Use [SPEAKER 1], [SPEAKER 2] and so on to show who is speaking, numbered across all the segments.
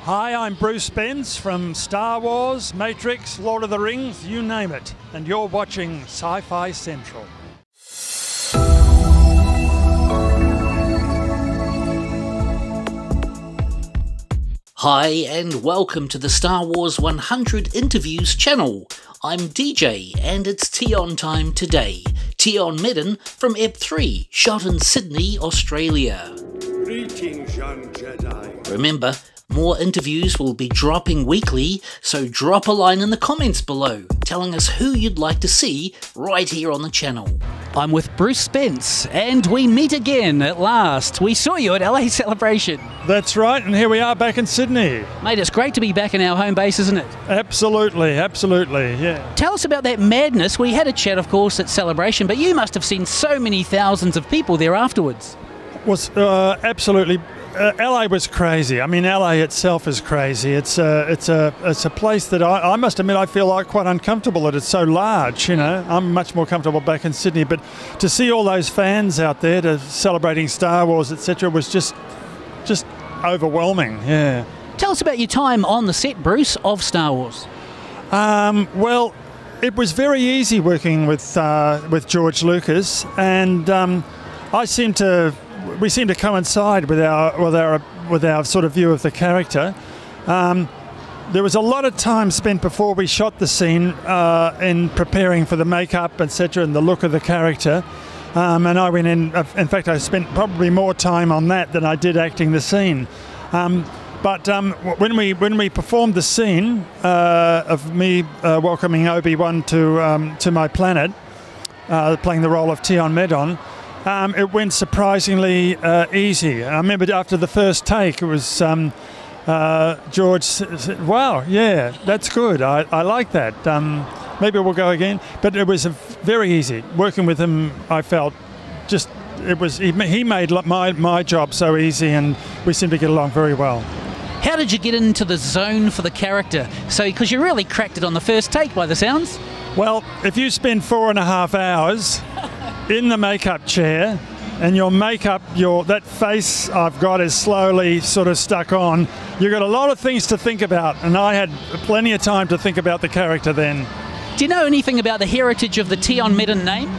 [SPEAKER 1] Hi, I'm Bruce Spence from Star Wars, Matrix, Lord of the Rings, you name it. And you're watching Sci-Fi Central.
[SPEAKER 2] Hi and welcome to the Star Wars 100 Interviews channel. I'm DJ and it's Tion time today. Tion Medon from Ep 3, shot in Sydney, Australia.
[SPEAKER 3] Greetings, young Jedi.
[SPEAKER 2] Remember, more interviews will be dropping weekly, so drop a line in the comments below telling us who you'd like to see right here on the channel.
[SPEAKER 4] I'm with Bruce Spence, and we meet again at last. We saw you at LA Celebration.
[SPEAKER 1] That's right, and here we are back in Sydney.
[SPEAKER 4] Mate, it's great to be back in our home base, isn't it?
[SPEAKER 1] Absolutely, yeah.
[SPEAKER 4] Tell us about that madness. We had a chat, of course, at Celebration, but you must have seen so many thousands of people there afterwards.
[SPEAKER 1] Was absolutely. LA was crazy. I mean, LA itself is crazy. It's a place that I must admit I feel like quite uncomfortable that it's so large. You know, I'm much more comfortable back in Sydney. But to see all those fans out there celebrating Star Wars, etc., was just overwhelming. Yeah.
[SPEAKER 4] Tell us about your time on the set, Bruce, of Star Wars.
[SPEAKER 1] Well, it was very easy working with George Lucas, and we seem to coincide with our sort of view of the character. There was a lot of time spent before we shot the scene in preparing for the makeup, etc., and the look of the character. And I went in. In fact, I spent probably more time on that than I did acting the scene. But when we performed the scene of me welcoming Obi-Wan to my planet, playing the role of Tion Medon, it went surprisingly easy. I remember after the first take, it was George said, "Wow, yeah, that's good. I like that. Maybe we'll go again." But it was very easy working with him. I felt he made my job so easy, and we seemed to get along very well.
[SPEAKER 4] How did you get into the zone for the character? So, because you really cracked it on the first take, by the sounds.
[SPEAKER 1] Well, if you spend 4.5 hours in the makeup chair, and your makeup, that face I've got is slowly sort of stuck on, you've got a lot of things to think about, and I had plenty of time to think about the character then.
[SPEAKER 4] Do you know anything about the heritage of the Tion Medon name?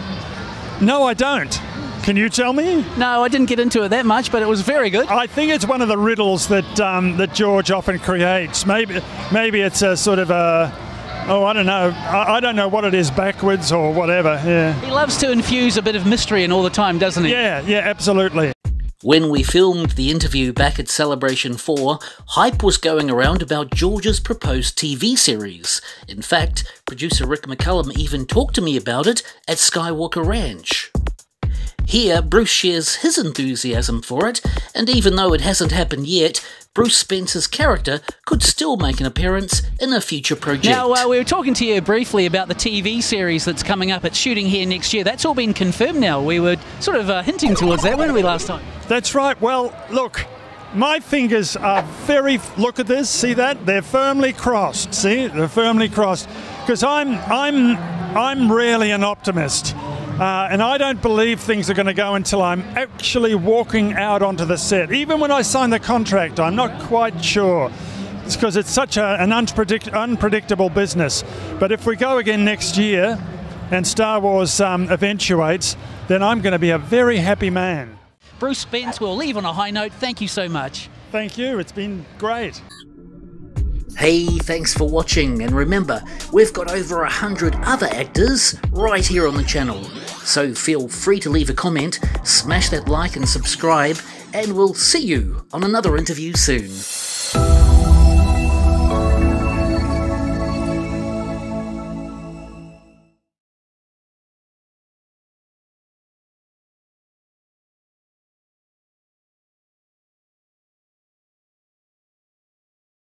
[SPEAKER 1] No, I don't. Can you tell me?
[SPEAKER 4] No, I didn't get into it that much, but it was very good.
[SPEAKER 1] I think it's one of the riddles that George often creates. Maybe it's a sort of a... Oh, I don't know. I don't know what it is backwards or whatever, yeah.
[SPEAKER 4] He loves to infuse a bit of mystery in all the time, doesn't he?
[SPEAKER 1] Yeah, absolutely.
[SPEAKER 2] When we filmed the interview back at Celebration 4, hype was going around about George's proposed TV series. In fact, producer Rick McCullum even talked to me about it at Skywalker Ranch. Here, Bruce shares his enthusiasm for it, and even though it hasn't happened yet, Bruce Spence's character could still make an appearance in a future project.
[SPEAKER 4] Now, we were talking to you briefly about the TV series that's coming up. It's shooting here next year. That's all been confirmed now. We were sort of hinting towards that, weren't we, last time?
[SPEAKER 1] That's right. Well, look, my fingers are look at this, see that? They're firmly crossed, see? They're firmly crossed. Because I'm really an optimist. And I don't believe things are going to go until I'm actually walking out onto the set. Even when I sign the contract, I'm not quite sure. It's because it's such an unpredictable business. But if we go again next year and Star Wars eventuates, then I'm going to be a very happy man.
[SPEAKER 4] Bruce Spence, we'll leave on a high note. Thank you so much.
[SPEAKER 1] Thank you. It's been great.
[SPEAKER 2] Hey, thanks for watching, and remember, we've got over 100 other actors right here on the channel. So feel free to leave a comment, smash that like and subscribe, and we'll see you on another interview soon.